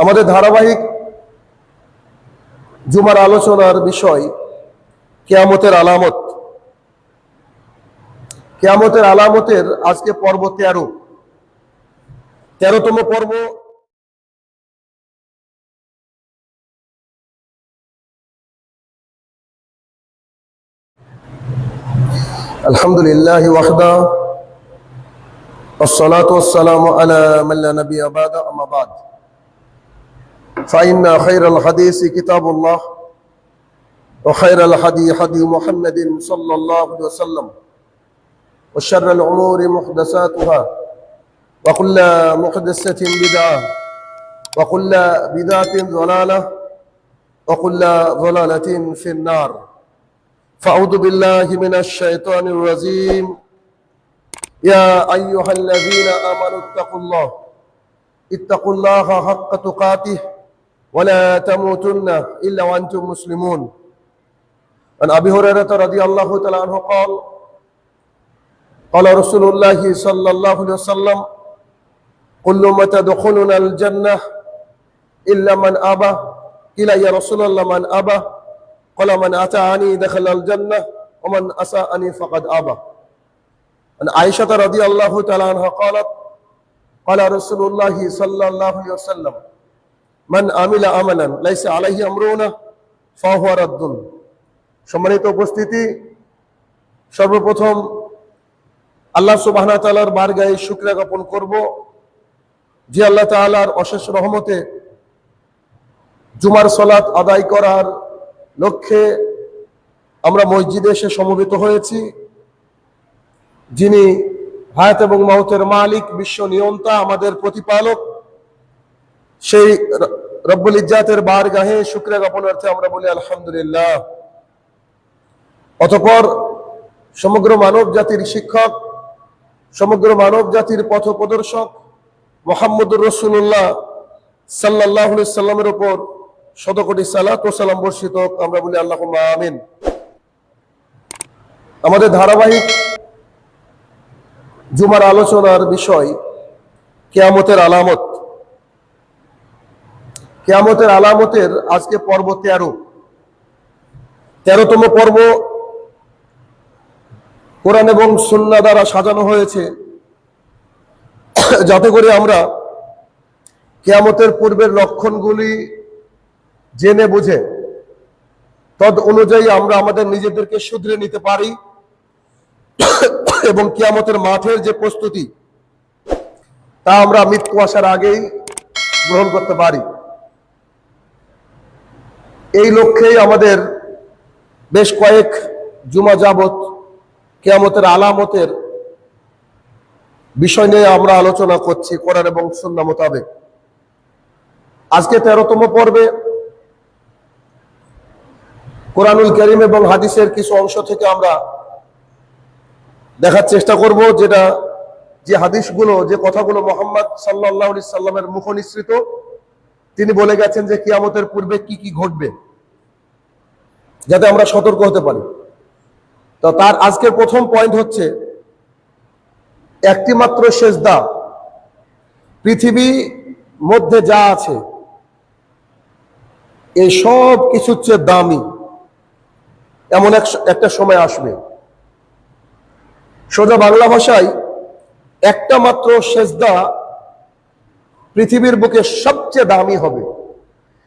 আমাদের ধারাবাহিক জুমার আলোচনার বিষয় কিয়ামতের আলামত। কিয়ামতের আলামতের আজকে পর্ব 13তম পর্ব। আলহামদুলিল্লাহি ওয়াহদা والصلاة والسلام على من لا نبي بعد أما بعد فإن خير الحديث كتاب الله وخير الهدي هدي محمد صلى الله عليه وسلم وشر الأمور محدثاتها وكل محدثة بدعة وكل بدعة ضلالة وكل ضلالة في النار فأعوذ بالله من الشيطان الرجيم يا أيها الذين آمنوا اتقوا الله حق تقاته ولا تموتن إلا وأنتم مسلمون. عن أبي هريرة رضي الله تعالى عنه قال قال رسول الله صلى الله عليه وسلم كل ما تدخلون الجنة إلا من أبى قيل يا رسول الله من أبى قال من أطاعني دخل الجنة ومن أساءني فقد أبى. عن عائشة رضي الله تعالى عنها قالت قال رسول الله صلى الله عليه وسلم من عمل عملا ليس عليه أمرنا فهو رد. সম্মানিত উপস্থিতি, সর্বপ্রথম আল্লাহ সুবহানাহু ওয়া তাআলার বারগাহে শুকরিয়া জ্ঞাপন করব যে আল্লাহ তাআলার অশেষ রহমতে জুমার সালাত আদায় করার লক্ষ্যে আমরা মসজিদে এসে সমবেত হয়েছি। যিনি হায়াত এবং মওতের মালিক, বিশ্ব নিয়ন্তা, আমাদের প্রতিপালক, সেই রব্বুল ইজ্জাতের বারগাহে শুকরিয়া জ্ঞাপনার্থে আমরা বলি আলহামদুলিল্লাহ। অতঃপর সমগ্র মানব জাতির শিক্ষক, সমগ্র মানব জাতির পথ প্রদর্শক মুহাম্মদুর রাসূলুল্লাহ সাল্লাল্লাহু আলাইহি সাল্লামের উপর শতকোটি সালাত ও সালাম বর্ষিত হোক, আমরা বলি আল্লাহুম্মা আমিন। আমাদের ধারাবাহিক জুমার আলোচনার বিষয় কিয়ামতের আলামত। কিয়ামতের আলামতের আজকে পর্ব 13তম পর্ব। কোরআন এবং সুন্নাহ দ্বারা সাজানো হয়েছে যাতে করে আমরা কিয়ামতের পূর্বের লক্ষণগুলি জেনে বুঝে তদ অনুযায়ী আমরা আমাদের নিজেদেরকে শুধরে নিতে পারি এবং কিয়ামতের মাঠের যে প্রস্তুতি তা আমরা মৃত্যু আসার আগেই গ্রহণ করতে পারি। এই লক্ষ্যেই আমাদের বেশ কয়েক জুমা যাবত কিয়ামতের আলামতের বিষয় নিয়ে আমরা আলোচনা করছি কোরআন এবং সুন্নাহ মোতাবেক। আজকে 13তম পর্বে কোরআনুল কারীম এবং হাদিসের কিছু অংশ থেকে আমরা দেখার চেষ্টা করব যে হাদিসগুলো, যে কথাগুলো মুহাম্মদ সাল্লাল্লাহু আলাইহি সাল্লামের মুখ নিঃসৃত। তিনি বলে গেছেন যে কিয়ামতের পূর্বে কি কি ঘটবে, যাতে আমরা সতর্ক হতে পারি। তো তার আজকের প্রথম পয়েন্ট হচ্ছে একটি মাত্র সেজদা পৃথিবী মধ্যে যা আছে এই সব কিছুর চেয়ে দামি এমন একটা সময় আসবে। সোজা বাংলা ভাষায় একটা মাত্র সেজদা পৃথিবীর বুকে সবচেয়ে দামি হবে,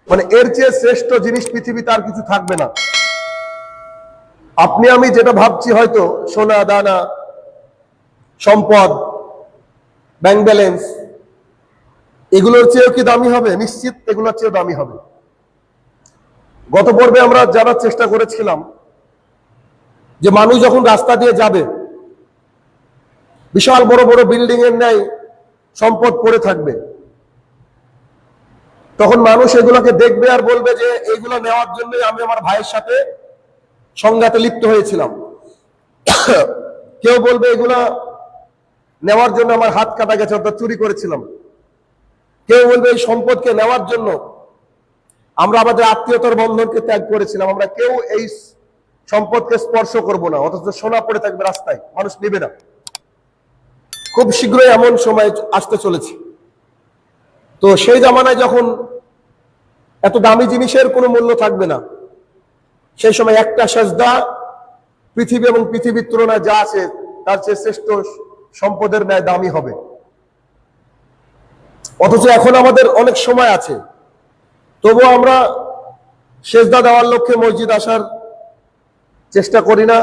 মানে এর চেয়ে শ্রেষ্ঠ জিনিস পৃথিবীতে আর কিছু থাকবে না। আপনি আমি যেটা ভাবছি হয়তো সোনা দানা, সম্পদ, ব্যাংক ব্যালেন্স, এগুলোর চেয়েও কি দামি হবে? নিশ্চিত এগুলোর চেয়েও দামি হবে। গত পর্বে আমরা জানার চেষ্টা করেছিলাম যে মানুষ যখন রাস্তা দিয়ে যাবে, বিশাল বড় বড় বিল্ডিং এর ন্যায় সম্পদ পড়ে থাকবে, তখন মানুষ এগুলোকে দেখবে আর বলবে যে এইগুলো নেওয়ার জন্য আমি আমার ভাইয়ের সাথে সংঘাতে লিপ্ত হয়েছিলাম। কেউ বলবে এগুলা নেওয়ার জন্য আমার হাত কাটা গেছে, অর্থাৎ চুরি করেছিলাম। কেউ বলবে এই সম্পদকে নেওয়ার জন্য আমরা আমাদের আত্মীয়তার বন্ধনকে ত্যাগ করেছিলাম, আমরা কেউ এই সম্পদকে স্পর্শ করব না, অথচ সোনা পড়ে থাকবে রাস্তায়, মানুষ নেবে না। খুব শীঘ্রই এমন সময় আসতে চলেছে। তো সেই জামানায় যখন এত দামি জিনিসের কোনো মূল্য থাকবে না। সেই সময় একটা সেজদা পৃথিবী এবং পৃথিবীর তুলনায় যা আছে তার চেয়ে শ্রেষ্ঠ সম্পদের ন্যায় দামি হবে। অথচ এখন আমাদের অনেক সময় আছে, তবুও আমরা সেজদা দেওয়ার লক্ষ্যে মসজিদ আসার চেষ্টা করি না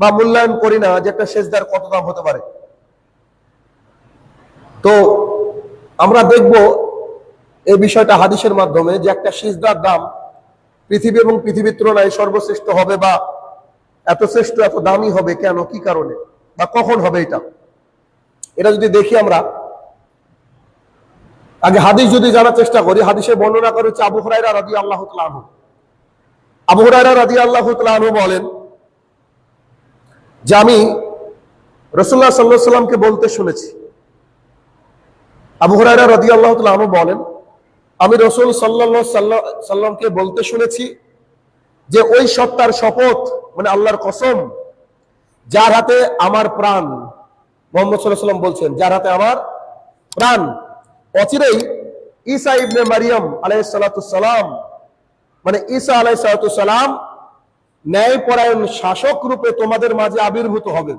বা মূল্যায়ন করি না যে একটা সেজদার কত দাম হতে পারে। তো আমরা দেখব এই বিষয়টা হাদিসের মাধ্যমে যে একটা সিজদার দাম পৃথিবী এবং পৃথিবীর তুলনায় সর্বশ্রেষ্ঠ হবে বা এত শ্রেষ্ঠ এত দামি হবে কেন, কি কারণে বা কখন হবে এটা যদি দেখি আমরা আগে হাদিস যদি জানার চেষ্টা করি। হাদিসের বর্ণনা করে হচ্ছে আবু হুরায়রা রাদিয়াল্লাহু তাআলা আনহু। আবু হুরায়রা রাদিয়াল্লাহু তাআলা আনহু বলেন যে আমি রাসূলুল্লাহ সাল্লাল্লাহু আলাইহি সাল্লামকে বলতে শুনেছি। আবু হুরায়রা রাদিয়াল্লাহু তাআলা আনহু বলেন আমি রাসূল সাল্লাল্লাহু আলাইহি সাল্লামকে বলতে শুনেছি যে ওই সত্তার শপথ, মানে আল্লাহর কসম, যার হাতে আমার প্রাণ, মুহাম্মদ সাল্লাল্লাহু আলাইহি সাল্লাম বলছেন যার হাতে আমার প্রাণ, অচিরেই ঈসা ইবনে মারিয়াম আলাইহিস সালাতুস সালাম, মানে ঈসা আলাইহিস সালাতুস সালাম ন্যায়পরায়ণ শাসক রূপে তোমাদের মাঝে আবির্ভূত হবেন।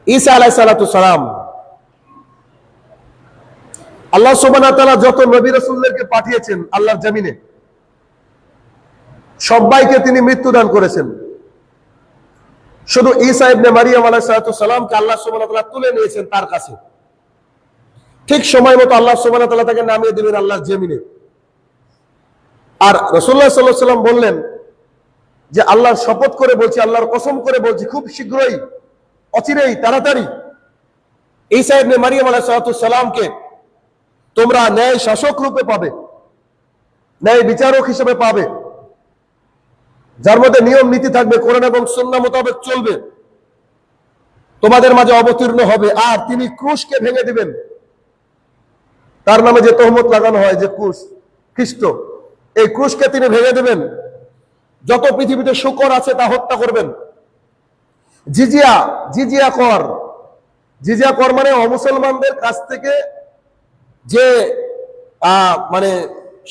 ঈসা আলাইহিস সালাতুস সালাম, আল্লাহ সুবহানাহু ওয়া তাআলা যত নবী রাসূলদেরকে পাঠিয়েছেন আল্লাহর জমিনে, সবাইকে তিনি মৃত্যু দান করেছেন। শুধু ঈসা ইবনে মারিয়াম আলাইহিস সালাতুস সালামকে আল্লাহ সুবহানাহু ওয়া তাআলা তুলে নিয়েছেন তার কাছে। ঠিক সময় মতো আল্লাহ সুবহানাহু ওয়া তাআলা তাকে নামিয়ে দিলেন আল্লাহর জমিনে। আর রাসূলুল্লাহ সাল্লাল্লাহু আলাইহি ওয়াসাল্লাম বললেন যে আল্লাহর শপথ করে বলছি, আল্লাহর কসম করে বলছি, খুব শীঘ্রই, অচিরেই, তাড়াতাড়ি ঈসা ইবনে মারিয়াম আলাইহিস সালাতুস সালামকে তোমরা ন্যায় শাসক রূপে পাবে, ন্যায় বিচারক হিসেবে পাবে, যার মধ্যে নিয়ম নীতি থাকবে, কোরআন এবং সুন্নাহ মোতাবেক চলবে, তোমাদের মাঝে অবতীর্ণ হবে। আর তিনি ক্রুশকে ভেঙে দিবেন। তার নামে যে তহমত লাগানো হয় যে ক্রুশ, খ্রিস্ট, এই ক্রুশকে তিনি ভেঙে দিবেন। যত পৃথিবীতে শূকর আছে তা হত্যা করবেন। জিজিয়া কর মানে অমুসলমানদের কাছ থেকে যে মানে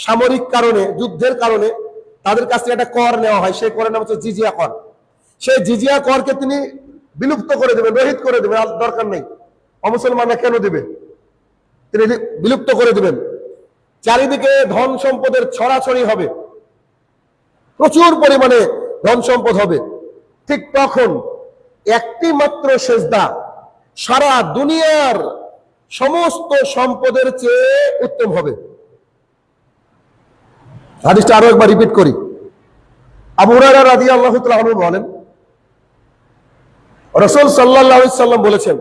সামরিক কারণে, যুদ্ধের কারণে তাদের কাছ থেকে একটা কর নেওয়া হয়, সেই করের নাম হচ্ছে জিজিয়া কর। সেই জিজিয়া করকে তিনি বিলুপ্ত করে দেবেন, রহিত করে দেবেন, আর দরকার নেই। অমুসলমানরা কেন দিবে, তিনি বিলুপ্ত করে দিবেন। চারিদিকে ধন সম্পদের ছড়াছড়ি হবে, প্রচুর পরিমাণে ধন সম্পদ হবে। ঠিক তখন একটি মাত্র সেজদা সারা দুনিয়ার সমস্ত সম্পদের চেয়ে উত্তম হবে। হাদিসটা আরো একবার রিপিট করি। আবু হুরায়রা রাদিয়াল্লাহু তাআলা আনহু বলেন রাসূল সাল্লাল্লাহু আলাইহি সাল্লাম বলেছেন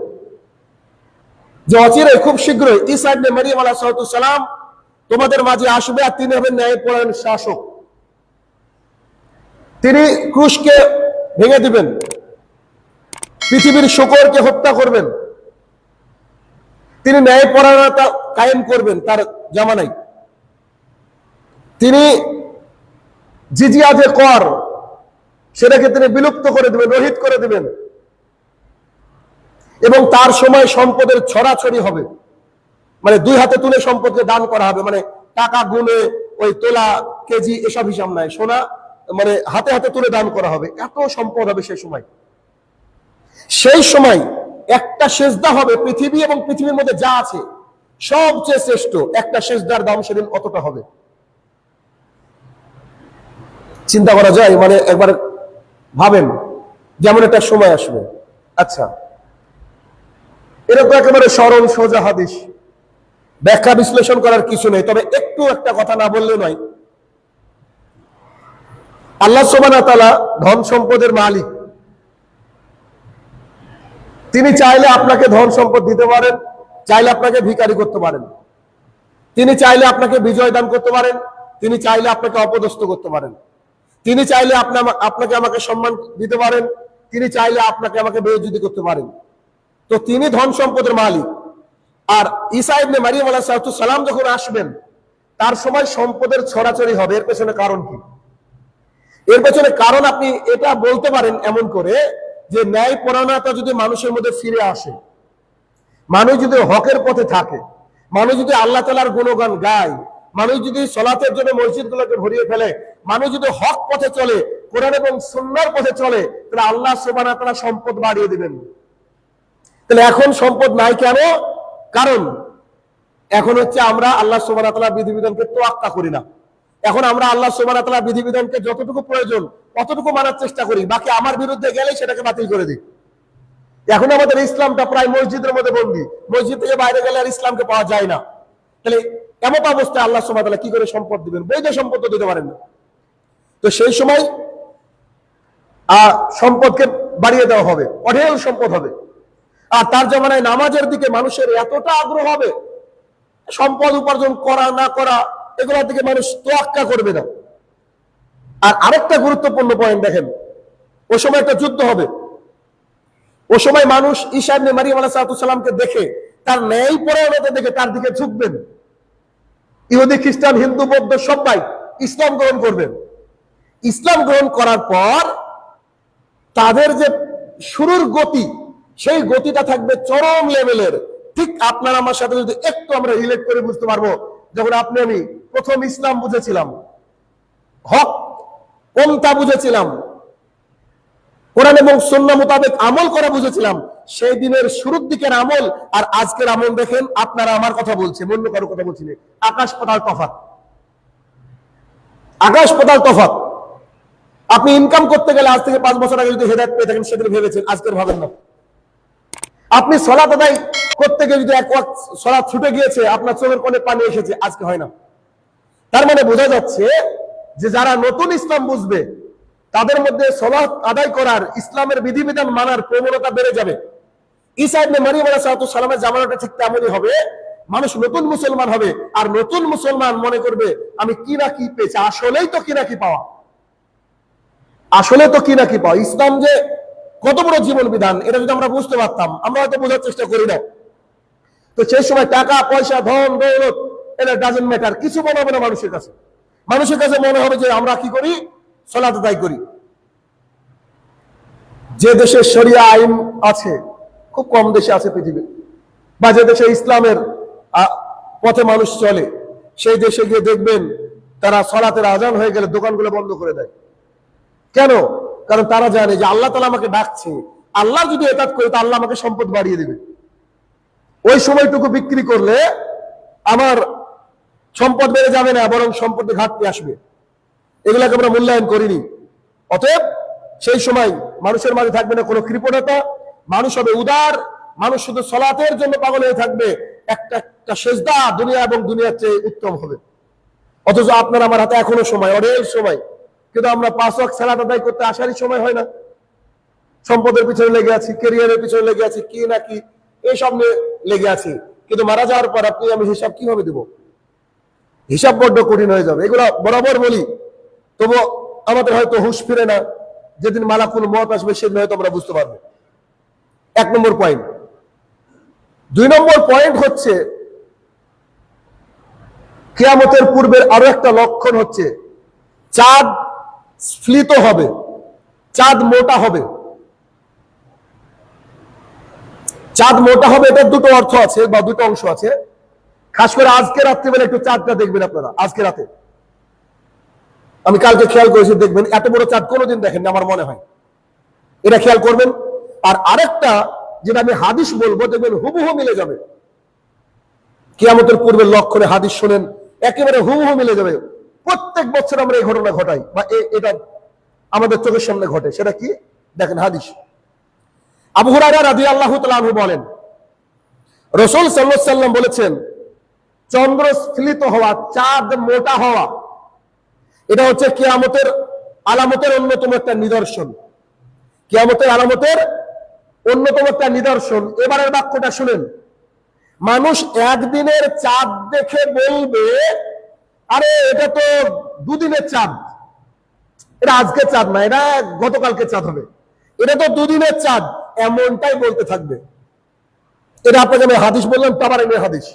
যে অচিরে, খুব শীঘ্রই ঈসা ইবনে মারিয়াম আলাইহিস সালাম তোমাদের মাঝে আসবে, আর তিনি হবেন ন্যায়পরায়ণ শাসক। তিনি ক্রুশকে ভেঙে দিবেন, পৃথিবীর শূকরকে হত্যা করবেন, তিনি ন্যায়পরায়ণতা কায়েম করবেন তার জামানায়। তিনি জিজিয়া যে কর, সেটাকে তিনি বিলুপ্ত করে দিবেন, রহিত করে দিবেন। এবং তার সময় সম্পদের ছড়াছড়ি হবে, মানে দুই হাতে তুলে সম্পদকে দান করা হবে, মানে টাকা গুনে ওই তোলা কেজি এসব হিসাব নাই, সোনা মানে হাতে হাতে তুলে দান করা হবে। এত সম্পদ হবে সেই সময়। সেই সময় একটা সেজদা হবে, পৃথিবী এবং পৃথিবীর মধ্যে যা আছে সবচেয়ে শ্রেষ্ঠ একটা সেজদার দাম সেদিন অতটা হবে। চিন্তা করা যায়, মানে একবার ভাবেন যেমন একটা সময় আসবে। আচ্ছা, এটা তো একেবারে সরল সোজা হাদিস, ব্যাখ্যা বিশ্লেষণ করার কিছু নেই। তবে একটু একটা কথা না বললে নয়। আল্লাহ সুবহানাহু ওয়া তাআলা ধন সম্পদের মালিক। তিনি চাইলে আপনাকে ধন সম্পদ দিতে পারেন, চাইলে আপনাকে ভিখারি করতে পারেন, তিনি চাইলে আপনাকে বিজয় দান করতে পারেন, তিনি চাইলে আপনাকে অপদস্থ করতে পারেন, তিনি চাইলে আপনাকে আমাকে সম্মান দিতে পারেন, তিনি চাইলে আপনাকে আমাকে বেইজ্জতি করতে পারেন। তো তিনি ধন সম্পদের মালিক। আর ঈসা ইবনে মারিয়াম আলাইহিস সালাম যখন আসবেন, তার সময় সম্পদের ছড়াছড়ি হবে। এর পেছনে কারণ কি? এর পেছনে কারণ আপনি এটা বলতে পারেন এমন করে যে ন্যায়পরায়ণতা যদি মানুষের মধ্যে ফিরে আসে, মানুষ যদি হকের পথে থাকে, মানুষ যদি আল্লাহ তাআলার গুণগান গায়, মানুষ যদি সালাতের জন্য মসজিদগুলোকে ভরিয়ে ফেলে, মানুষ যদি হক পথে চলে, কোরআন এবং সুন্নাহর পথে চলে, তাহলে আল্লাহ সুবহানাহু ওয়া তাআলা সম্পদ বাড়িয়ে দিবেন। তাহলে এখন সম্পদ নাই কেন? কারণ এখন হচ্ছে আমরা আল্লাহ সুবহানাহু ওয়া তাআলার বিধিবিধানকে তোয়াক্কা করি না। এখন আমরা আল্লাহ সুবহানাহু ওয়া তাআলার বিধিবিধানকে যতটুকু প্রয়োজন ততটুকু মানার চেষ্টা করি, বাকি আমার বিরুদ্ধে গেলেই সেটাকে বাতিল করে দিই। এখন আমাদের ইসলামটা প্রায় মসজিদের মধ্যে বন্দী, মসজিদ থেকে বাইরে গেলে আর ইসলামকে পাওয়া যায় না। তাহলে এমন অবস্থায় আল্লাহ সুবহানাহু ওয়া তাআলা কি করে সম্পদ দিবেন? বৈধ সম্পদ তো দিতে পারেন না। তো সেই সময় সম্পদকে বাড়িয়ে দেওয়া হবে, অঢেল সম্পদ হবে। আর তার জামানায় নামাজের দিকে মানুষের এতটা আগ্রহ হবে, সম্পদ উপার্জন করা না করা এগুলোর দিকে মানুষ তোয়াক্কা করবে না। আর আরেকটা গুরুত্বপূর্ণ পয়েন্ট দেখেন, ওই সময় একটা যুদ্ধ হবে। ওই সময় মানুষ ঈসা ইবনে মারিয়াম আলাইহিস সালামকে দেখে, তার ন্যায় পরায়ণতা দেখে তার দিকে ঝুঁকবেন। ইহুদি, খ্রিস্টান, হিন্দু, বৌদ্ধ সবাই ইসলাম গ্রহণ করবেন। ইসলাম গ্রহণ করার পর তাদের যে শুরুর গতি, সেই গতিটা থাকবে চরম লেভেলের। ঠিক আপনার আমার সাথে যদি একটু আমরা রিলেট করে বুঝতে পারবো, যখন আপনি আমি প্রথম ইসলাম বুঝেছিলাম, হক কোনটা বুঝেছিলাম, কোরআন এবং সুন্নাহ মোতাবেক আমল করা বুঝেছিলাম, সেই দিনের শুরুর দিকের আমল আর আজকের আমল দেখেন। আপনারা আমার কথা বলছেন, অন্য কারো কথা বলছি না। আকাশ পাতাল তফাৎ, আকাশ পাতাল তফাৎ। আপনি ইনকাম করতে গেলে আজ থেকে 5 বছর আগে যদি হেদায়েত পেয়ে থাকেন, সেদিন ভেবেছেন, আজকের ভাবেন না। আপনি সালাত আদায় করতে গিয়ে যদি এক ওয়াক্ত সালাত ছুটে গিয়েছে, আপনার চোখের কোণে পানি এসেছে, আজকে হয় না। তার মানে বোঝা যাচ্ছে যে যারা নতুন ইসলাম বুঝবে, তাদের মধ্যে সালাত আদায় করার, ইসলামের বিধিবিধান মানার প্রবণতা বেড়ে যাবে। ঈসা ইবনে মারিয়াম আলাইহিস সালামের জামানাটা ঠিক তেমনই হবে। মানুষ নতুন মুসলমান হবে, আর নতুন মুসলমান মনে করবে আমি কি না কি পেয়েছি। আসলেই তো কি না কি পাওয়া, আসলে তো কি না কি পাওয়া। ইসলাম যে কত বড় জীবন বিধান, এটা যদি আমরা বুঝতে পারতাম, আমরা হয়তো বোঝার চেষ্টা করি না। তো সেই সময় টাকা পয়সা, ধন দৌলত, এটা ডাজন্ট ম্যাটার, কিছু মনে হবে না মানুষের কাছে। মানুষের কাছে মনে হবে যে আমরা কি করি, সালাত আদায় করি। যে দেশে শরিয়া আইন আছে, খুব কম দেশে আছে পৃথিবীর, বা যে দেশে ইসলামের পথে মানুষ চলে, সেই দেশে গিয়ে দেখবেন তারা সালাতের আজান হয়ে গেলে দোকানগুলো বন্ধ করে দেয়। কেন? কারণ তারা জানে যে আল্লাহ তাআলা আমাকে ডাকছে, আল্লাহ যদি এতাত করে তো আল্লাহ আমাকে সম্পদ বাড়িয়ে দেবে। ওই সময়টুকু বিক্রি করলে আমার সম্পদ বেড়ে যাবে না, বরং সম্পদের ঘাটতি আসবে। এগুলাকে আমরা মূল্যায়ন করিনি। অতএব সেই সময় মানুষের মাঝে থাকবে না কোনো কৃপণতা, মানুষ হবে উদার, মানুষ শুধু সালাতের জন্য পাগল হয়ে থাকবে। একটা একটা সেজদা দুনিয়া এবং দুনিয়ার চেয়ে উত্তম হবে। অথচ আপনার আমার হাতে এখনো সময়, অনেক সময়, কিন্তু আমরা 5 ওয়াক্ত সালাত আদায় করতে আসারই সময় হয় না। সম্পদের পিছনে লেগে আছি, ক্যারিয়ারের পিছনে লেগে আছি, কি না কি এইসব নিয়ে লেগে আছি। কিন্তু মারা যাওয়ার পর আপনি আমি হিসাব কিভাবে দেব? হিসাব বড্ড কঠিন হয়ে যাবে। এগুলো বরাবর বলি, তবু আমাদের হয়তো হুঁশ ফিরে না। যেদিন মালাকুল মওত আসবে সেদিন হয়তো আমরা বুঝতে পারবো। 1 নম্বর পয়েন্ট। 2 নম্বর পয়েন্ট হচ্ছে, কিয়ামতের পূর্বের আরো একটা লক্ষণ হচ্ছে চাঁদ স্ফীত হবে, চাঁদ মোটা হবে। চাঁদ মোটা হবে, এটার দুটো অর্থ আছে বা দুটো অংশ আছে। খাস করে আজকে রাত্রিবেলা একটু চাঁদটা দেখবেন আপনারা। আজকে রাতে, আমি কালকে খেয়াল করেছি, দেখবেন এত বড় চাঁদ কোনোদিন দেখেন আমার মনে হয়, এটা খেয়াল করবেন। আর আরেকটা যেটা আমি হাদিস বলবো, দেখবেন হুবহু মিলে যাবে। কিয়ামতের পূর্বের লক্ষণে হাদিস শোনেন, একেবারে হুবহু মিলে যাবে। প্রত্যেক বছর আমরা এই ঘটনা ঘটাই, বা এটা আমাদের চোখের সামনে ঘটে। সেটা কি? দেখেন হাদিস। আবু হুরায়রা রাদিয়াল্লাহু তাআলা আনহু বলেন, রাসূল সাল্লাল্লাহু আলাইহি ওয়াসাল্লাম বলেছেন, চন্দ্র স্ফীত হওয়া, চাঁদ মোটা হওয়া, এটা হচ্ছে কিয়ামতের আলামতের অন্যতম একটা নিদর্শন। কিয়ামতের আলামতের অন্যতম একটা নিদর্শন। এবারের বাক্যটা শুনেন, মানুষ একদিনের চাঁদ দেখে বলবে, আরে এটা তো 2 দিনের চাঁদ, এটা আজকে চাঁদ না, এটা গতকালকে চাঁদ হবে, এটা তো 2 দিনের চাঁদ, এমনটাই বলতে থাকবে। এটা আপনাকে আমি হাদিস বললাম, তাবারানী হাদিস।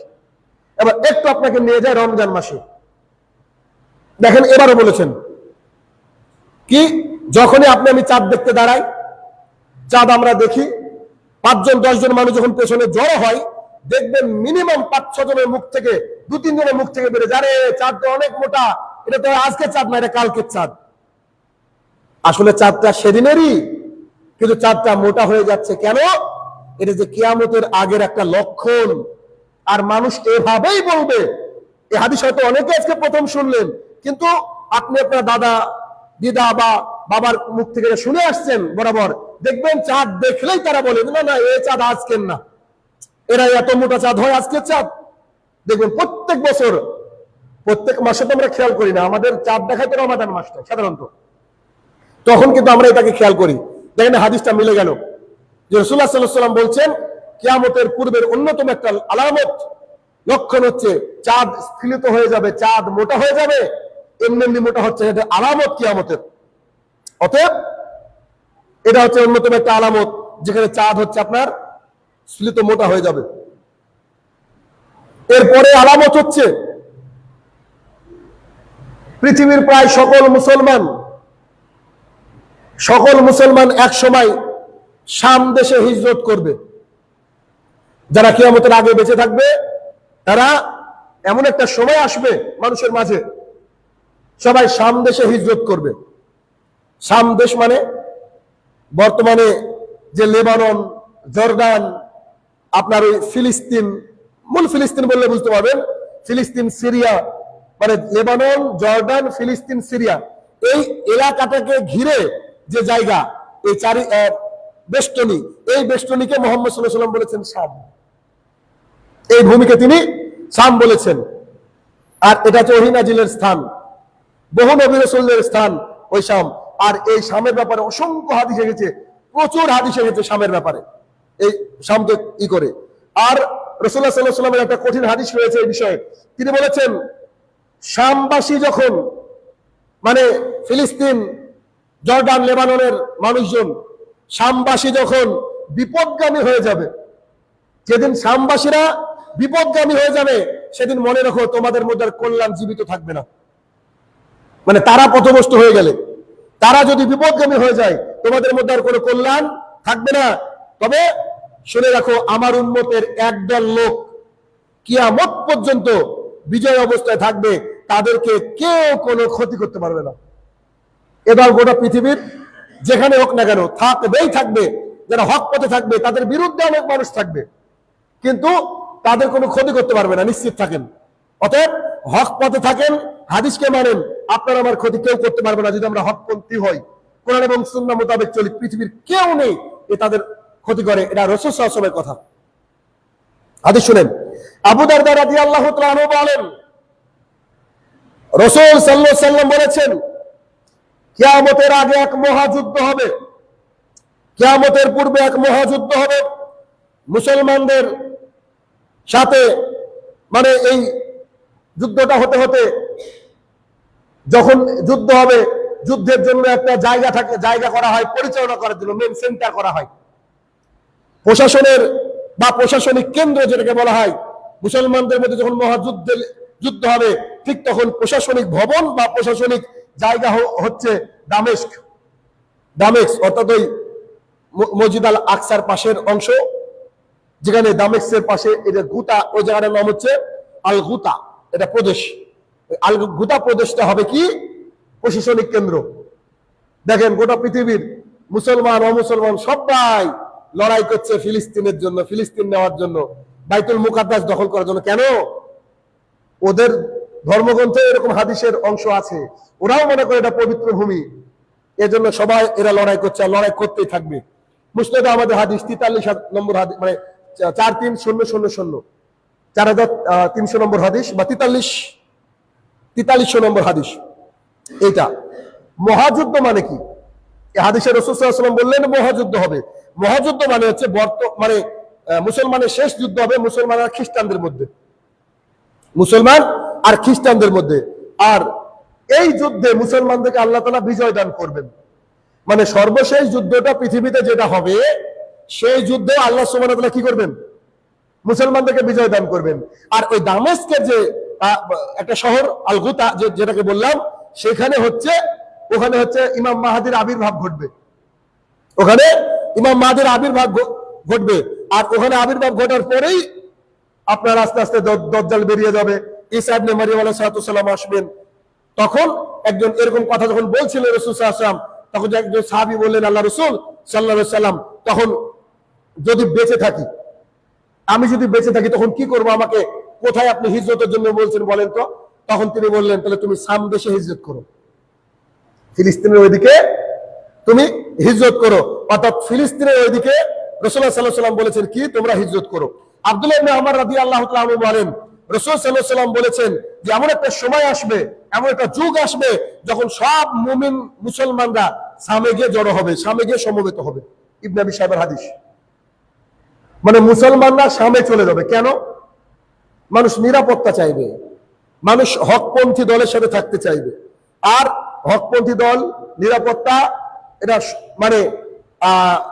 এবার একটু আপনাকে নিয়ে যায় রমজান মাসে। দেখেন এবারও বলেছেন কি, যখনই আপনি আমি চাঁদ দেখতে দাঁড়াই, চাঁদ আমরা দেখি, 5 জন 10 জন মানুষ যখন পেছনে জড়ো হয়, দেখবেন মিনিমাম 5-6 জনের মুখ থেকে 2-3 জনের মুখ থেকে বেরোয়, আরে চাঁদ তো অনেক মোটা, এটা তো আজকের চাঁদ না, এটা কালকের চাঁদ। আসলে চাঁদটা সেদিনেরই, কিন্তু চাঁদটা মোটা হয়ে যাচ্ছে কেন? এটা যে কিয়ামতের আগের একটা লক্ষণ। আর মানুষ এভাবেই বলবে। এই হাদিস হয়তো অনেকে আজকে প্রথম শুনলেন, কিন্তু আপনি আপনার দাদা দিদা বা বাবার মুখ থেকে শুনে আসছেন বরাবর, দেখবেন চাঁদ দেখলেই তারা বলে না না এই চাঁদ আজকের না, এরা এত মোটা চাঁদ হয় আজকের চাঁদ। দেখবেন প্রত্যেক বছর প্রত্যেক মাসে তো আমরা খেয়াল করি না, আমাদের চাঁদ দেখায় তো রমাদান মাসটা সাধারণত, তখন কিন্তু আমরা এটাকে খেয়াল করি। দেখেন হাদিসটা মিলে গেল যে রাসূলুল্লাহ সাল্লাল্লাহু আলাইহি ওয়াসাল্লাম বলছেন কিয়ামতের পূর্বের অন্যতম একটা আলামত লক্ষণ হচ্ছে চাঁদ স্ফীত হয়ে যাবে, চাঁদ মোটা হয়ে যাবে, এমনি এমনি মোটা হচ্ছে, এটা আলামত কিয়ামতের। অতএব এটা হচ্ছে অন্যতম একটা আলামত, যেখানে চাঁদ হচ্ছে আপনার স্ফীত মোটা হয়ে যাবে। এরপরে আলামত হচ্ছে পৃথিবীর প্রায় সকল মুসলমান এক সময় শাম দেশে হিজরত করবে। যারা কিয়ামতের আগে বেঁচে থাকবে তারা, এমন একটা সময় আসবে মানুষের মাঝে সবাই শাম দেশে হিজরত করবে। শাম দেশ মানে বর্তমানে যে লেবানন, জর্ডান, আপনার ওই ফিলিস্তিন, মূল ফিলিস্তিন বললে বুঝতে পারবেন, ফিলিস্তিন সিরিয়া, মানে লেবানন, জর্ডান, ফিলিস্তিন, সিরিয়া, এই এলাকাটাকে ঘিরে যে জায়গা, এই চারি বেষ্টনী, এই বেষ্টনীকে মুহাম্মদ সাল্লাল্লাহু আলাইহি ওয়াসাল্লাম বলেছেন শাম। এই ভূমিকে তিনি শাম বলেছেন। আর এটা হচ্ছে ওহী নাজিলের স্থান, বহু নবী রাসূলদের স্থান ওই শাম। আর এই শামের ব্যাপারে অসংখ্য হাদিস এসেছে, প্রচুর হাদিস এসেছে শামের ব্যাপারে, এই শামকে ই করে। আর রাসূলুল্লাহ সাল্লাল্লাহু আলাইহি ওয়াসাল্লামের একটা কঠিন হাদিস রয়েছে এই বিষয়ে। তিনি বলেছেন শামবাসী যখন, মানে ফিলিস্তিন, জর্ডান, লেবাননের মানুষজন, শামবাসী যখন বিপদগামী হয়ে যাবে, যেদিন শামবাসীরা বিপদগামী হয়ে যাবে, সেদিন মনে রাখো তোমাদের মধ্যে আর কল্যাণ জীবিত থাকবে না। মানে তারা পথভ্রষ্ট হয়ে গেলে, তারা যদি বিপদগামী হয়ে যায়, তোমাদের মধ্যে আর কোনো কল্যাণ থাকবে না। তবে শুনে রাখো, আমার উম্মতের একদল লোক কিয়ামত পর্যন্ত বিজয় অবস্থায় থাকবে, তাদেরকে কেউ কোনো ক্ষতি করতে পারবে না। এবার গোটা পৃথিবীর যেখানে হোক না কেন থাকবেই থাকবে, যারা হক পথে থাকবে তাদের বিরুদ্ধে অনেক মানুষ থাকবে, কিন্তু তাদের কোনো ক্ষতি করতে পারবে না, নিশ্চিত থাকেন। অতএব হক পথে থাকেন, হাদিসকে মানেন, আপনার আমার ক্ষতি কেউ করতে পারবে না। যদি আমরা হকপন্থী হই, কোরআন এবং সুন্নাহ মোতাবেক চলি, পৃথিবীর কেউ নেই যে তাদের ক্ষতি করে। এটা রাসূল সাল্লাল্লাহু আলাইহি ওয়াসাল্লামের কথা। হাদিস শুনেন, আবু দারদা রাদিয়াল্লাহু তাআলা আনহু বলেন, রাসূল সাল্লাল্লাহু আলাইহি ওয়াসাল্লাম বলেছেন কিয়ামতের আগে এক মহাযুদ্ধ হবে, কিয়ামতের পূর্বে এক মহাযুদ্ধ হবে মুসলমানদের সাথে। মানে এই যুদ্ধটা হতে হতে, যখন যুদ্ধ হবে, যুদ্ধের জন্য একটা জায়গা থাকে, জায়গা করা হয় পরিচালনা করার জন্য, মেন সেন্টার করা হয়, প্রশাসনের বা প্রশাসনিক কেন্দ্র যেটাকে বলা হয়। মুসলমানদের মধ্যে যখন যুদ্ধ হবে, ঠিক তখন প্রশাসনিক ভবন বা প্রশাসনিক জায়গা হচ্ছে দামেস্ক, অর্থাৎ ওই মসজিদ আল আকসার পাশের অংশ, যেখানে দামেস্কের পাশে এটা গুতা, ওই জায়গাটার নাম হচ্ছে আল গুতা, এটা প্রদেশ। আল গুতা প্রদেশটা হবে কি প্রশাসনিক কেন্দ্র। দেখেন গোটা পৃথিবীর মুসলমান অমুসলমান সবাই লড়াই করছে ফিলিস্তিনের জন্য, ফিলিস্তিন নেওয়ার জন্য, বাইতুল মুকাদ্দাস দখল করার জন্য। কেন? ওদের ধর্মগ্রন্থে এরকম হাদিসের অংশ আছে, ওরাও মনে করে এটা পবিত্র ভূমি, এজন্য সবাই এরা লড়াই করছে আর লড়াই করতেই থাকবে। মুসনাদ আমাদের হাদিস 43 নম্বর হাদিস, মানে 43000 4300 নম্বর হাদিস বা 4300 নম্বর হাদিস। এটা মহাযুদ্ধ মানে কি? এই হাদিসে রাসূল সাল্লাল্লাহু আলাইহি ওয়াসাল্লাম বললেন মহাযুদ্ধ হবে। মহাযুদ্ধ মানে হচ্ছে মানে মুসলমানের শেষ যুদ্ধ হবে মুসলমান আর খ্রিস্টানদের মধ্যে, মুসলমান আর খ্রিস্টানদের মধ্যে। আর এই যুদ্ধে মুসলমানদেরকে আল্লাহ তাআলা বিজয় দান করবেন। মানে সর্বশেষ যুদ্ধটা পৃথিবীতে যেটা হবে, সেই যুদ্ধে আল্লাহ সুবহানাহু ওয়া তাআলা কি করবেন? মুসলমানদেরকে বিজয় দান করবেন। আর ওই দামেস্কের যে একটা শহর আল গুতা, যেটাকে বললাম, ওখানে হচ্ছে ইমাম মাহদীর আবির্ভাব ঘটবে। ওখানে ইমাম মাহদীর আবির্ভাব ঘটবে। আর ওখানে আবির্ভাব ঘটার পরেই আপনার আস্তে আস্তে দজ্জাল বেরিয়ে যাবে, ঈসা ইবনে মারইয়াম আলাইহিস সালাম আসবেন, তখন একজন এরকম কথা যখন বলছিলেন রাসূল সাল্লাল্লাহু আলাইহি ওয়াসাল্লাম, তখন একজন সাহাবী বললেন, আল্লাহ রাসূল সাল্লাল্লাহু আলাইহি ওয়াসাল্লাম, তখন যদি বেঁচে থাকি, আমি যদি বেঁচে থাকি তখন কি করব, আমাকে কোথায় আপনি হিজরতের জন্য বলছেন বলেন তো? তখন তিনি বললেন, তাহলে তুমি শাম দেশে হিজরত করো, ফিলিস্তিনের ওইদিকে তুমি হিজরত করো। অর্থাৎ ফিলিস্তিনের ওইদিকে রাসূলুল্লাহ সাল্লাল্লাহু আলাইহি ওয়াসাল্লাম বলেছেন কি, তোমরা হিজরত করো। আব্দুল্লাহ ইবনে ওমর রাদিয়াল্লাহু তাআলা আনহু বলেন, রাসূল সাল্লাল্লাহু আলাইহি ওয়াসাল্লাম বলেছেন যে এমন একটা সময় আসবে, এমন একটা যুগ আসবে যখন সব মুমিন মুসলমানরা শামে গিয়ে জড়ো হবে, শামে গিয়ে সমবেত হবে। ইবনে আবি শাইবার হাদিস। মানে মুসলমানরা শামে চলে যাবে। কেন? মানুষ নিরাপত্তা চাইবে, মানুষ হকপন্থী দলের সাথে থাকতে চাইবে। আর হকপন্থী দল, নিরাপত্তা, এটা মানে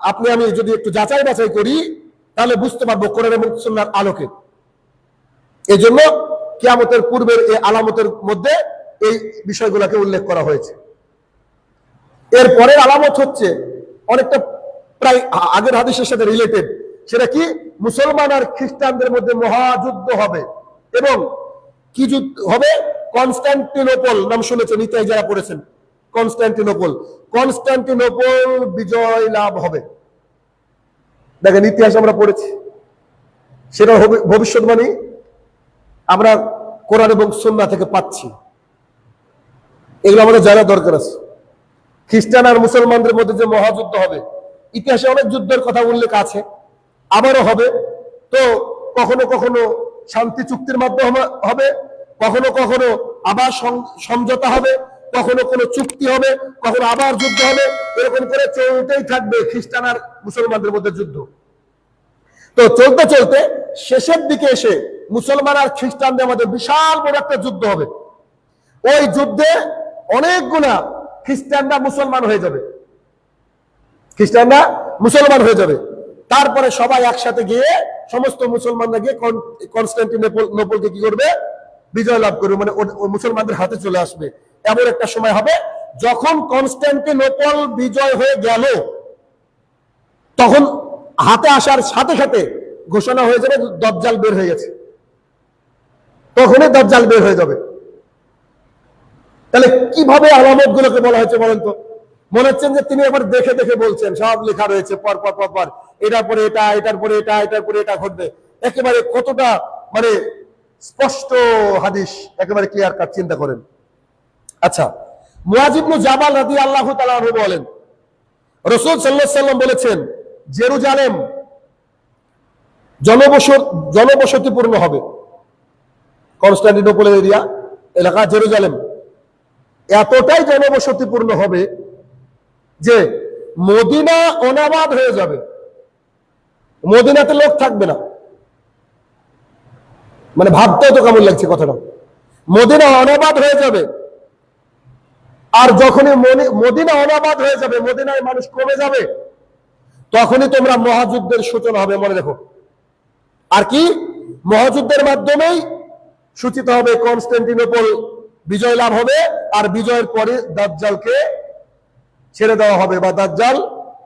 আপনি আমি যদি একটু যাচাই বাছাই করি তাহলে বুঝতে পারবো কোরআন এবং সুন্নাহর আলোকে। এই জন্য কিয়ামতের পূর্বের এই আলামতের মধ্যে এই বিষয়গুলোকে উল্লেখ করা হয়েছে। এর পরের আলামত হচ্ছে অনেকটা প্রায় আগের হাদিসের সাথে রিলেটেড। সেটা কি? মুসলমান আর খ্রিস্টানদের মধ্যে মহাযুদ্ধ হবে। এবং কি যুদ্ধ হবে? কনস্টান্টিনোপল নাম শুনেছেন, ইতিহাস যারা পড়েছেন, কনস্টান্টিনোপল বিজয় লাভ হবে। দেখেন, ইতিহাস আমরা পড়েছি, সেটা ভবিষ্যৎবাণী আমরা কোরআন এবং সুন্নাহ থেকে পাচ্ছি। এগুলো আমাদের জানা দরকার আছে। খ্রিস্টান আর মুসলমানদের মধ্যে যে মহাযুদ্ধ হবে, ইতিহাসে অনেক যুদ্ধের কথা উল্লেখ আছে, আবারও হবে। তো কখনো কখনো শান্তি চুক্তির মাধ্যমে হবে, কখনো কখনো আবার সমঝোতা হবে, কখনো কোনো চুক্তি হবে, কখনো আবার যুদ্ধ হবে। এরকম করে চলতেই থাকবে খ্রিস্টান আর মুসলমানদের মধ্যে যুদ্ধ। তো চলতে চলতে শেষের দিকে এসে মুসলমান আর খ্রিস্টানদের মধ্যে বিশাল বড় একটা যুদ্ধ হবে। ওই যুদ্ধে অনেকগুলা খ্রিস্টানরা মুসলমান হয়ে যাবে, তারপরে সবাই একসাথে গিয়ে, সমস্ত মুসলমানরা গিয়ে কনস্টান্টিনোপলকে কি করবে? বিজয় লাভ করবে, মানে মুসলমানদের হাতে চলে আসবে। এমন একটা সময় হবে যখন কনস্টান্টিনোপল বিজয় হয়ে গেল, তখন হাতে আসার সাথে সাথে ঘোষণা হয়ে যাবে দাজ্জাল বের হয়ে গেছে, তখনই দাজ্জাল বের হয়ে যাবে। তাহলে কিভাবে আলামত গুলোকে বলা হয়েছে বলেন তো? মনে হচ্ছেন যে তিনি এবার দেখে দেখে বলছেন, সব লেখা রয়েছে পর পর পর পর, এটার পরে এটা, এটার পরে এটা, এটার পরে এটা ঘটবে। একেবারে কতটা মানে স্পষ্ট হাদিস, একেবারে ক্লিয়ার কাট। চিন্তা করেন। আচ্ছা, মুআয ইবনে জাবাল রাদিয়াল্লাহু তাআলা আনহু বলেন, রাসূল সাল্লাল্লাহু আলাইহি ওয়াসাল্লাম বলেছেন, জেরুজালেম জনবসতিপূর্ণ হবে। কনস্টান্টিনোপলের এরিয়া, এলাকা জেরুজালেম এতটাই জনবসতিপূর্ণ হবে যে মদিনা অনাবাদ হয়ে যাবে, মদিনাতে লোক থাকবে না। মানে ভাবতেও তো কেমন লাগছে কথাটা, মদিনা অনাবাদ হয়ে যাবে। আর যখনই মদিনা অনাবাদ হয়ে যাবে, মদিনায় মানুষ কমে যাবে, তখনই তোমরা মহাযুদ্ধের সূচনা হবে, মনে রেখো। আর কি? মহাযুদ্ধের মাধ্যমেই সূচিত হবে কনস্টান্টিনোপল বিজয় লাভ হবে। আর বিজয়ের পরে দাজ্জালকে ছেড়ে দেওয়া হবে বা দাজ্জাল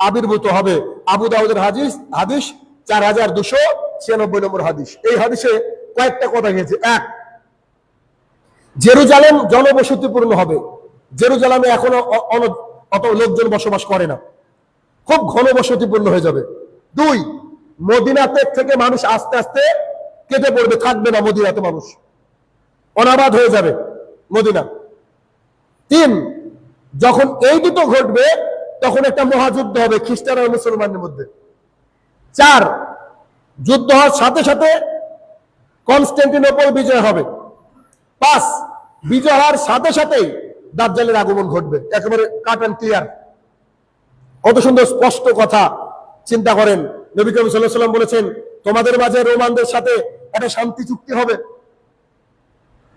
আবির্ভূত হবে। আবু দাউদের হাদিস 4296 নম্বর হাদিস। এই হাদিসে কয়েকটা কথা গেছে। এক, জেরুজালেম জনবসতিপূর্ণ হবে। জেরুজালেমে এখনো অত লোকজন বসবাস করে না, খুব ঘনবসতিপূর্ণ হয়ে যাবে। দুই, মদিনাতে থেকে মানুষ আস্তে আস্তে কেটে পড়বে, থাকবে না মদিনাতে, মানুষ অনাবাদ হয়ে যাবে মদিনা। তিন, যখন এই দুটো ঘটবে তখন একটা মহাযুদ্ধ হবে খ্রিস্টান আর মুসলমানদের মধ্যে। চার, যুদ্ধ হওয়ার সাথে সাথে কনস্টান্টিনোপল বিজয় হবে। পাঁচ, বিজয় হওয়ার সাথে সাথেই দাজ্জালের আগমন ঘটবে। একেবারে কাট অ্যান্ড ক্লিয়ার। কত সুন্দর স্পষ্ট কথা। চিন্তা করেন, নবী করিম সাল্লাল্লাহু আলাইহি ওয়াসাল্লাম বলেছেন, তোমাদের মাঝে রোমানদের সাথে একটা শান্তি চুক্তি হবে।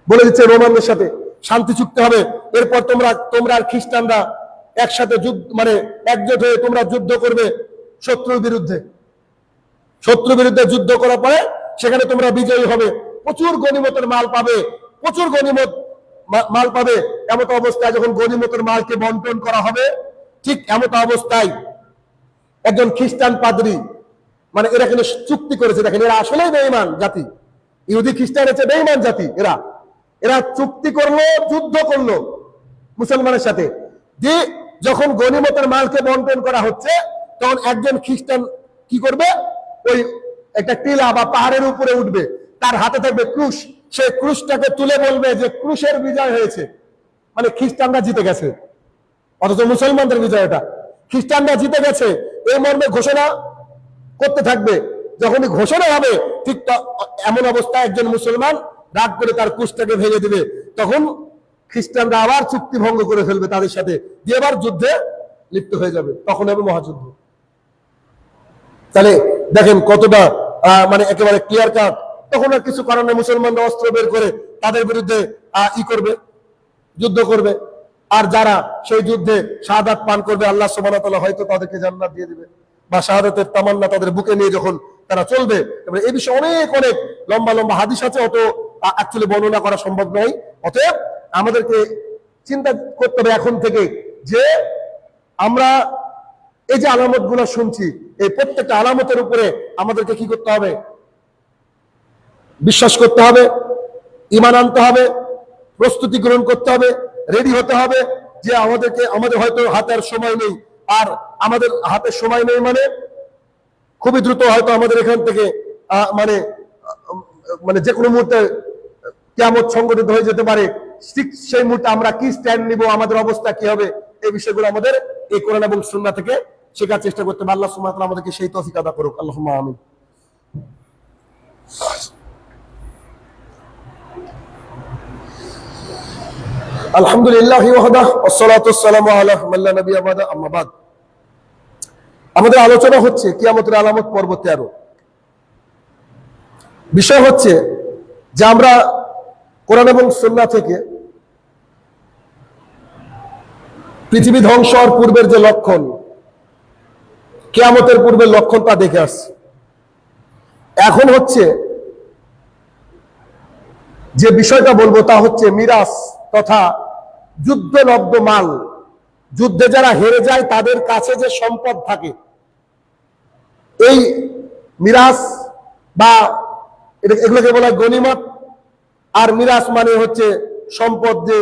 বলে দিচ্ছে রোমানদের সাথে শান্তি চুক্তি হবে। এরপর তোমরা আর খ্রিস্টানরা একসাথে মানে একজোট হয়ে তোমরা যুদ্ধ করবে শত্রুর বিরুদ্ধে। শত্রুর বিরুদ্ধে যুদ্ধ করার পরে সেখানে তোমরা বিজয়ী হবে, প্রচুর গনিমতের মাল পাবে, প্রচুর গনিমত মাল পাবে। এমত অবস্থায় যখন গনিমতের মালকে বন্টন করা হবে, ঠিক এমত অবস্থায় একজন খ্রিস্টান পাদ্রী, মানে এরা কিন্তু চুক্তি করেছে। দেখেন, এরা আসলেই বেঈমান জাতি, ইহুদি খ্রিস্টান হচ্ছে বেঈমান জাতি। এরা এরা চুক্তি করলো, যুদ্ধ করলো মুসলমানের সাথে, যে যখন গনিমতের মালকে বন্টন করা হচ্ছে তখন একজন খ্রিস্টান কি করবে, ওই একটা টিলা বা পাহাড়ের উপরে উঠবে, তার হাতে থাকবে ক্রুশ, সেই ক্রুশটাকে তুলে বলবে যে ক্রুশের বিজয় হয়েছে, মানে খ্রিস্টানরা জিতে গেছে। অথচ মুসলমানদের বিজয়, এটা খ্রিস্টানরা জিতে গেছে এই মর্মে ঘোষণা করতে থাকবে। যখনই ঘোষণা হবে ঠিক এমন অবস্থায় একজন মুসলমান রাগ করে তার ক্রুশটাকে ভেঙে দিবে, তখন খ্রিস্টানরা আবার চুক্তি ভঙ্গ করে ফেলবে তাদের সাথে, দিয়ে আবার যুদ্ধে লিপ্ত হয়ে যাবে, তখন হবে মহাযুদ্ধ। তাহলে দেখেন কতটা মানে একেবারে ক্লিয়ার কাট। তখন আর কিছু কারণে মুসলমানরা অস্ত্র বের করে তাদের বিরুদ্ধে করবে, যুদ্ধ করবে। আর যারা সেই যুদ্ধে শাহাদাত পান করবে, আল্লাহ সুবহানাহু ওয়া তাআলা হয়তো তাদেরকে জান্নাত দিয়ে দিবে, বা শাহাদাতের তামান্না তাদের বুকে নিয়ে যখন তারা চলবে। এই বিষয়ে অনেক অনেক লম্বা লম্বা হাদিস আছে, অত অ্যাকচুয়ালি বর্ণনা করা সম্ভব নয়। অতএব আমাদেরকে চিন্তা করতে হবে এখন থেকে যে আমরা এই যে আলামত গুলো শুনছি, এই প্রত্যেকটা আলামতের উপরে আমাদেরকে কি করতে হবে, বিশ্বাস করতে হবে, ঈমান আনতে হবে, প্রস্তুতি গ্রহণ করতে হবে, রেডি হতে হবে যে আমাদের হয়তো হাতে আর সময় নেই। আর আমাদের হাতে সময় নেই মানে খুবই দ্রুত হয়তো আমাদের এখান থেকে মানে মানে যে কোনো মুহূর্তে কিয়ামত সংঘটিত হয়ে যেতে পারে। ঠিক সেই মুহূর্তে আমরা কি স্ট্যান্ড নিব, আমাদের অবস্থা কি হবে, এই বিষয়গুলো আমাদের এই কোরআন এবং সুন্নাহ থেকে শেখার চেষ্টা করতে হবে। আল্লাহ সুবহানাহু ওয়া তাআলা আমাদেরকে সেই তৌফিক আতা করুক। আল্লাহুম্মা আমিন। আলহামদুলিল্লাহি ওয়াহদাহু ওয়াসসালাতু ওয়াসসালামু আলা মান লা নাবিয়্যা বা'দা, আম্মা বা'দ। আমাদের আলোচনা হচ্ছে কিয়ামতের আলামত পর্ব 13। বিষয় হচ্ছে যে আমরা কোরআন এবং সুন্নাহ থেকে পৃথিবী ধ্বংস হওয়ার পূর্বের যে লক্ষণ, কিয়ামতের পূর্বের লক্ষণ, তা দেখে আসছি। এখন হচ্ছে যে বিষয়টা বলবো তা হচ্ছে মিরাস তথা যুদ্ধলব্ধ মাল। যুদ্ধে যারা হেরে যায় তাদের কাছে যে সম্পদ থাকে, এই মিরাস বা এগুলোকে বলা হয় গনিমত। আর মিরাস মানে হচ্ছে সম্পদ, যে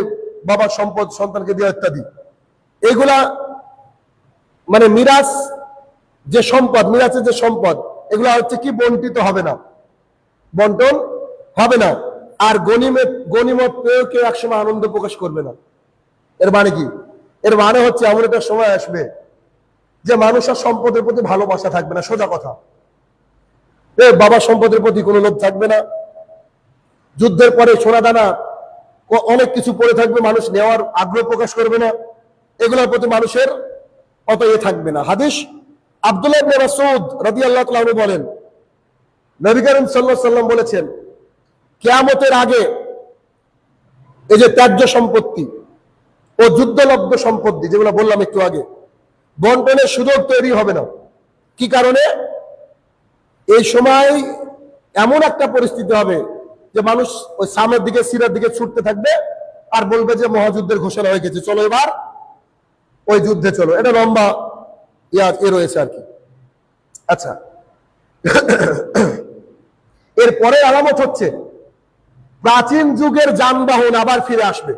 বাবার সম্পদ সন্তানকে দেওয়া ইত্যাদি। এগুলা মানে মিরাস যে সম্পদ, মিরাসের যে সম্পদ, এগুলা হচ্ছে কি বন্টিত হবে না, বন্টন হবে না। আর গনিমত পেয়েও কেউ একসময় আনন্দ প্রকাশ করবে না। এর মানে কি? এর মানে হচ্ছে এমন একটা সময় আসবে যে মানুষের সম্পদের প্রতি ভালোবাসা থাকবে না, সোজা কথা। বাবার সম্পদের প্রতি কোনো লোভ থাকবে না। যুদ্ধের পরে সোনা দানা অনেক কিছু পড়ে থাকবে, মানুষ নেওয়ার আগ্রহ প্রকাশ করবে না, এগুলোর প্রতি মানুষের অত থাকবে না। হাদিস আব্দুল্লাহ ইবনে মাসউদ রাদিয়াল্লাহু তাআলা আনহু বলেন, নবী করিম সাল্লাল্লাহু আলাইহি ওয়াসাল্লাম বলেছেন, কিয়ামতের আগে এই যে ত্যায্য সম্পত্তি ও যুদ্ধলব্ধ সম্পত্তি, যেগুলো বললাম একটু আগে, বন্টনের সুযোগ তৈরি হবে না। কি কারণে? এই সময় এমন একটা পরিস্থিতি হবে যে মানুষ ওই সামনের দিকে, সিরার দিকে ছুটতে থাকবে আর বলবে যে মহাযুদ্ধের ঘোষণা হয়ে গেছে, চলো এবার ওই যুদ্ধে চলো। এটা লম্বা রয়েছে আর কি। আচ্ছা, এরপরে আলামত হচ্ছে প্রাচীন যুগের যানবাহন আবার ফিরে আসবে।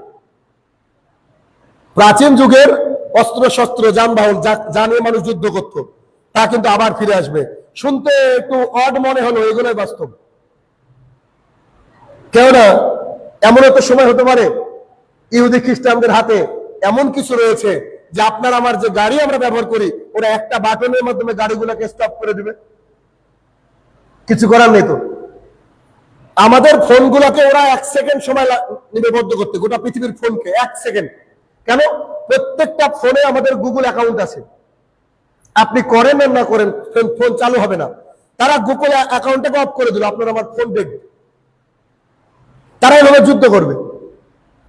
প্রাচীন যুগের অস্ত্র শস্ত্র, যানবাহন, যা নিয়ে মানুষ যুদ্ধ করত, তা কিন্তু আবার ফিরে আসবে। শুনতে একটু অড মনে হলো, এগুলোই বাস্তব। কেননা এমন একটা সময় হতে পারে ইহুদি খ্রিস্টানদের হাতে এমন কিছু রয়েছে যে আপনার আমার যে গাড়ি আমরা ব্যবহার করি, ওরা একটা বাটনের মাধ্যমে গাড়িগুলোকে স্টপ করে দিবে। কিছু করার নেই তো। আমাদের ফোনগুলোকে ওরা 1 সেকেন্ড সময় নিবে বন্ধ করতে, গোটা পৃথিবীর ফোনকে 1 সেকেন্ড। কেন? প্রত্যেকটা ফোনে আমাদের গুগল অ্যাকাউন্ট আছে। আপনি করেন আর না করেন, ফোন চালু হবে না। তারা গুগল অ্যাকাউন্টটাকে অফ করে দিল, আপনার আমার ফোন দেখবে। তারা এভাবে যুদ্ধ করবে।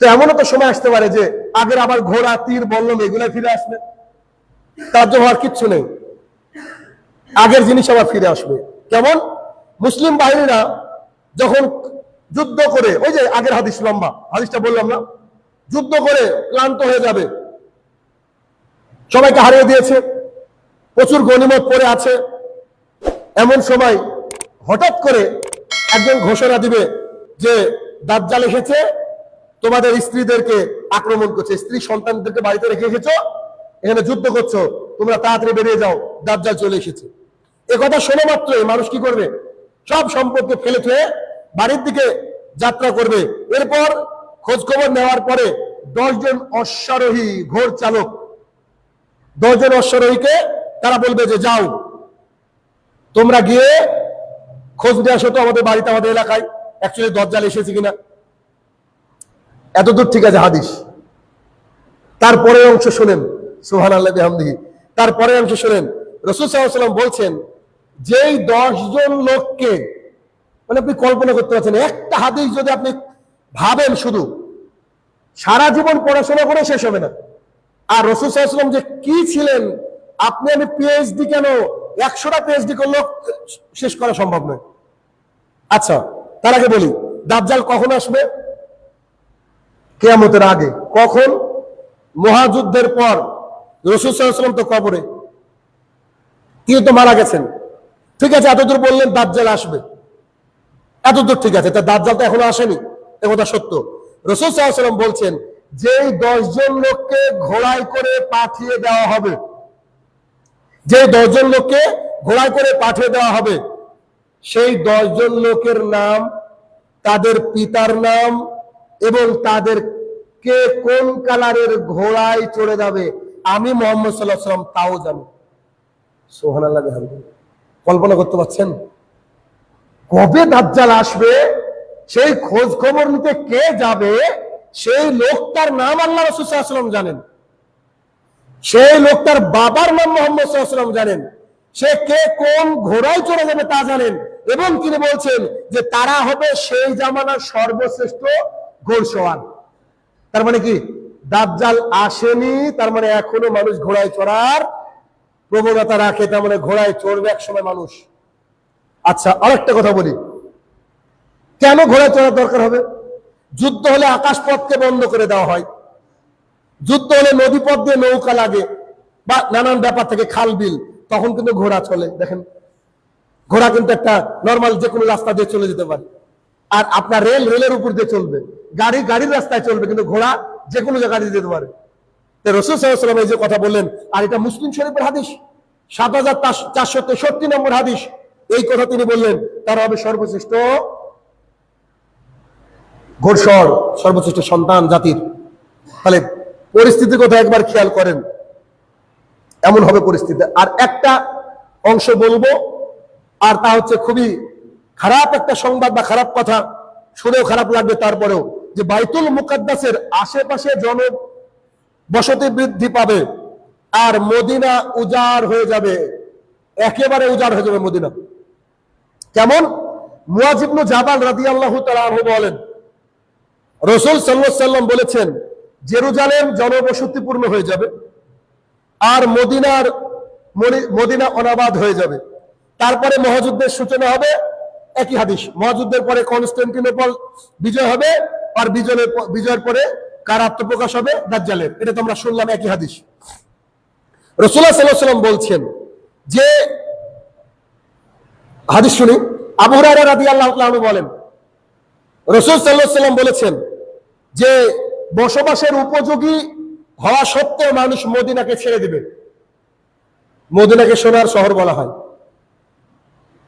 তো এমনও তো সময় আসতে পারে যে আগের আবার ঘোড়া, তীর, বল্লম এগুলো ফিরে আসবে। তার জন্য আর কিচ্ছু নেই, আগের জিনিস আবার ফিরে আসবে। কেমন? মুসলিম বাহিনীরা যখন যুদ্ধ করে, ওই যে আগের হাদিস, লম্বা হাদিসটা বললাম না, যুদ্ধ করে ক্লান্ত হয়ে যাবে, সবাইকে হারিয়ে দিয়েছে, প্রচুর গনিমত পড়ে আছে, এমন সময় হঠাৎ করে একজন ঘোষণা দিবে যে দাজ্জাল এসেছে, তোমাদের স্ত্রীদেরকে আক্রমণ করছে, স্ত্রী সন্তানদেরকে বাড়িতে রেখে এসেছো, এখানে যুদ্ধ করছো, তোমরা তাড়াতাড়ি বেরিয়ে যাও, দাজ্জাল চলে এসেছে। এ কথা শোনা মাত্রই মানুষ কি করবে? সব সম্পদকে ফেলে থুয়ে বাড়ির দিকে যাত্রা করবে। এরপর খোঁজ খবর নেওয়ার পরে 10 জন অশ্বারোহী ঘোড় চালক, 10 জন অশ্বারোহীকে তারা বলবে যে যাও তোমরা গিয়ে খোঁজ নিয়ে আসো তো আমাদের বাড়িতে, আমাদের এলাকায় অ্যাকচুয়ালি দাজ্জাল এসেছে কিনা। এতদূর ঠিক আছে হাদিস। তারপরে অংশ শুনেন, সুবহানাল্লাহি বিহামদিহি। তারপরে অংশ শুনেন, রাসূল সাল্লাল্লাহু আলাইহি ওয়াসাল্লাম বলছেন যেই 10 জন লোককে, মানে আপনি কল্পনা করতে পারছেন, একটা হাদিস যদি আপনি ভাবেন শুধু সারা জীবন পড়াশোনা করে শেষ হবে না। আর রাসূল সাল্লাল্লাহু আলাইহি ওয়াসাল্লাম যে কি ছিলেন, আপনি আমি পিএইচডি কেন 100টা পিএইচডি করলেও শেষ করা সম্ভব নয়। আচ্ছা, তার আগে বলি দাজ্জাল কখন আসবে? কিয়ামতের আগে। কখন? মহাযুদ্ধের পর। রাসূল সাল্লাল্লাহু আলাইহি ওয়াসাল্লাম তো কবরে, তিনি তো মারা গেছেন। ঠিক আছে, এতদূর বললেন দাজ্জাল আসবে, এতদূর ঠিক আছে। তা দাজ্জাল তো এখনো আসেনি, এ কথা সত্য। রাসূল সাল্লাল্লাহু আলাইহি ওয়াসাল্লাম বলছেন যেই 10 জন লোককে ঘোড়ায় করে পাঠিয়ে দেওয়া হবে, যে 10 জন লোককে ঘোড়ায় করে পাঠিয়ে দেওয়া হবে, সেই 10 জন লোকের নাম, তাদের পিতার নাম এবং তাদের কে কোন কালারের ঘোড়ায় চড়ে যাবে, আমি মুহাম্মদ সাল্লাল্লাহু আলাইহি ওয়াসাল্লাম তাও জানি। সুবহানাল্লাহ। কল্পনা করতে পারছেন কবে দাজ্জাল আসবে, সেই খোঁজ খবর নিতে কে যাবে, সেই লোকটার নাম আল্লাহ রাসূল সাল্লাল্লাহু আলাইহি ওয়াসাল্লাম জানেন, সেই লোকটার বাবার নাম মুহাম্মদ সাল্লাল্লাহু আলাইহি ওয়াসাল্লাম জানেন, সে কে কোন ঘোড়ায় চড়ে যাবে তা জানেন। এবং তিনি বলছেন যে তারা হবে সেই জামানার সর্বশ্রেষ্ঠ ঘোড়সওয়ার। তার মানে কি দাজ্জাল আসেনি, তার মানে এখনো মানুষ ঘোড়ায় চড়ার প্রবণতা রাখে, তার মানে ঘোড়ায় চড়বে এক সময় মানুষ। আচ্ছা, আরেকটা কথা বলি, কেন ঘোড়ায় চড়ার দরকার হবে? যুদ্ধ হলে আকাশপথকে বন্ধ করে দেওয়া হয়, যুদ্ধ হলে নদীপথ দিয়ে নৌকা লাগে বা নানান ব্যাপার থেকে খাল বিল, তখন কিন্তু ঘোড়া চলে। দেখেন, ঘোড়া কিন্তু একটা নর্মাল যে কোনো রাস্তা দিয়ে চলে যেতে পারে। আর আপনার রেলের উপর দিয়ে চলবে, গাড়ির রাস্তায় চলবে, কিন্তু ঘোড়া যে কোনো জায়গায় দিয়ে যেতে পারে। রাসূল সাল্লাল্লাহু আলাইহি ওয়াসাল্লাম এই যে কথা বললেন, আর এটা মুসলিম শরীফের হাদিস, ৭৪৬৩ নম্বর হাদিস, এই কথা তিনি বললেন, তার হবে সর্বশ্রেষ্ঠ ঘোড়সওয়ার, সর্বশ্রেষ্ঠ সন্তান জাতির। তাহলে পরিস্থিতির কথা একবার খেয়াল করেন, এমন হবে পরিস্থিতি। আর একটা অংশ বলবো, আর তা হচ্ছে খুবই খারাপ একটা সংবাদ বা খারাপ কথা, শুনেও খারাপ লাগবে, তারপরেও যে বাইতুল মুকাদ্দাসের আশেপাশে জনবসতি বৃদ্ধি পাবে আর মদিনা উজাড় হয়ে যাবে, একেবারে উজাড় হয়ে যাবে মদিনা। কেমন? মুয়াজ ইবনে জাবাল রাদিয়াল্লাহু তাআলা আনহু বলেন, রাসূল সাল্লাল্লাহু আলাইহি ওয়াসাল্লাম বলেছেন জেরুজালেম জনবসতিপূর্ণ হয়ে যাবে আর মদিনা অনাবাদ হয়ে যাবে। তারপরে মহাযুদ্ধের সূচনা হবে, একই হাদিস। মহাযুদ্ধের পরে কনস্টান্টিনোপল বিজয় হবে, আর বিজয়ের পরে কার আত্মপ্রকাশ হবে? দাজ্জালের। এটা তো আমরা শুনলাম, একই হাদিস। রাসূলুল্লাহ সাল্লাল্লাহু আলাইহি ওয়াসাল্লাম বলছেন যে, হাদিস শুনি, আবু হুরায়রা রাদিয়াল্লাহু তাআলা আনহু বলেন, রাসূল সাল্লাল্লাহু আলাইহি ওয়াসাল্লাম বলেছেন যে বসবাসের উপযোগী হওয়া সত্ত্বেও মানুষ মদিনাকে ছেড়ে দিবে। মদিনাকে সোনার শহর বলা হয়।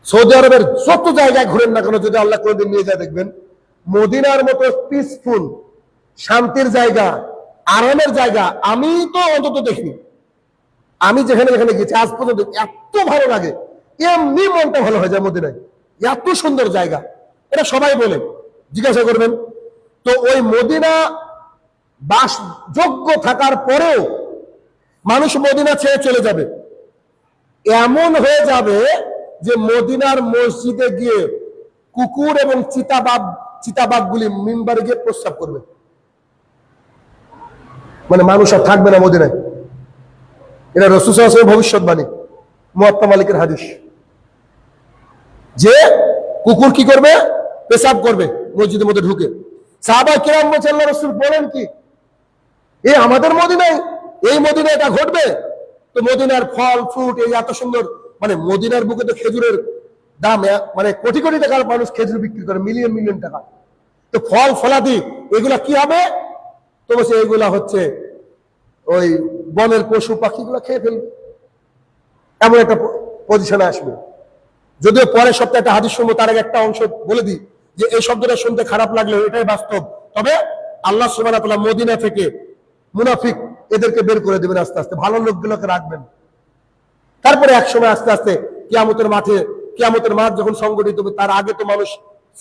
সৌদি আরবের যত জায়গায় ঘুরেন না কেন, যদি আল্লাহ কোনোদিন নিয়ে যায়, দেখবেন মদিনার মতো পিসফুল, শান্তির জায়গা, আরামের জায়গা আমি তো অন্তত দেখিনি। আমি যেখানে যেখানে গেছি আজ পর্যন্ত এত ভালো লাগে, এমনি মনটা ভালো হয়ে যায় মদিনায়, এত সুন্দর জায়গা। এটা সবাই বলে, জিজ্ঞাসা করবেন। তো ওই মদিনা বাসযোগ্য থাকার পরেও মানুষ মদিনা ছেড়ে চলে যাবে, এমন হয়ে যাবে যে মদিনার মসজিদে গিয়ে কুকুর এবং চিতাবাঘগুলি মিম্বারে গিয়ে প্রস্রাব করবে, মানে মানুষ আর থাকবে না মদিনায়। এটা রাসূল সাল্লাল্লাহু আলাইহি ওয়াসাল্লামের ভবিষ্যৎবাণী, মুয়াত্তা মালিকের হাদিস, যে কুকুর কি করবে? পেশাব করবে মসজিদের মধ্যে ঢুকে। সাহাবায়ে কেরাম বলছেন, আল্লাহর রাসূল বলেন কি, আমাদের মদিনায়, এই মদিনায় এটা ঘটবে? তো মদিনার ফল ফ্রুট, এই এত সুন্দর, মানে মদিনার বুকে তো খেজুরের দাম, মানে কোটি কোটি টাকার মানুষ খেজুর বিক্রি করে, মিলিয়ন মিলিয়ন টাকা। তো তো ফল ফলাদি এগুলা কি হবে? তো বলছে এগুলা হচ্ছে ওই বনের পশু পাখিগুলো খেয়ে ফেলবে, এমন একটা পজিশনে আসবে। যদিও পরের সপ্তাহে একটা হাদিস শুনবো, তার আগে একটা অংশ বলে দিই যে এই শব্দটা শুনতে খারাপ লাগলেও এটাই বাস্তব। তবে আল্লাহ সুবহানাহু ওয়া তাআলা মদিনা থেকে মুনাফিক এদেরকে বের করে দেবেন আস্তে আস্তে, ভালো লোকগুলোকে রাখবেন। তারপরে একসময় আস্তে আস্তে কিয়ামতের মাঠ যখন সংগঠিত হবে, তার আগে তো মানুষ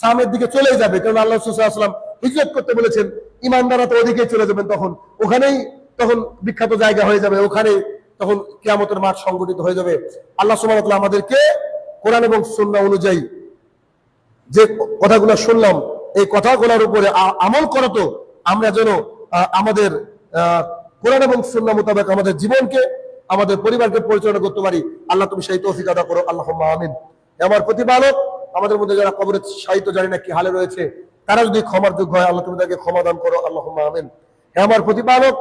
সামের দিকে চলে যাবে, কারণ আল্লাহ রাসূল সাল্লাল্লাহু আলাইহি ওয়াসাল্লাম হিজরত করতে বলেছেন। ইমানদাররা তো ওদিকে চলে যাবেন, ওখানেই তখন বিখ্যাত জায়গা হয়ে যাবে, ওখানেই তখন কিয়ামতের মাঠ সংগঠিত হয়ে যাবে। আল্লাহ সুবহানাহু ওয়া তাআলা আমাদেরকে কোরআন এবং সুন্নাহ অনুযায়ী যে কথাগুলো শুনলাম, এই কথাগুলোর উপরে আমল করতো, আমরা যেন আমাদের কোরআন এবং সুন্নাহ মোতাবেক আমাদের জীবনকে, আমাদের পরিবারকে পরিচালনা করতে পারি। আল্লাহ তুমি সেই তৌফিক আদা করো, আল্লাহুম্মা আমিন। আমার প্রতিপালক, আমাদের মধ্যে যারা কবরে শায়িত জানি না কি হালে রয়েছে, তারা যদি ক্ষমার যোগ্য হয়, আল্লাহ তুমি তাদেরকে ক্ষমা দান করো, আল্লাহুম্মা আমিন। আমার প্রতিপালক,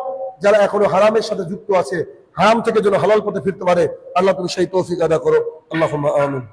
যারা এখনো হারামের সাথে যুক্ত আছে, হারাম থেকে যেন হালাল পথে ফিরতে পারে, আল্লাহ তুমি সেই তৌফিক আদা করো, আল্লাহুম্মা আমিন।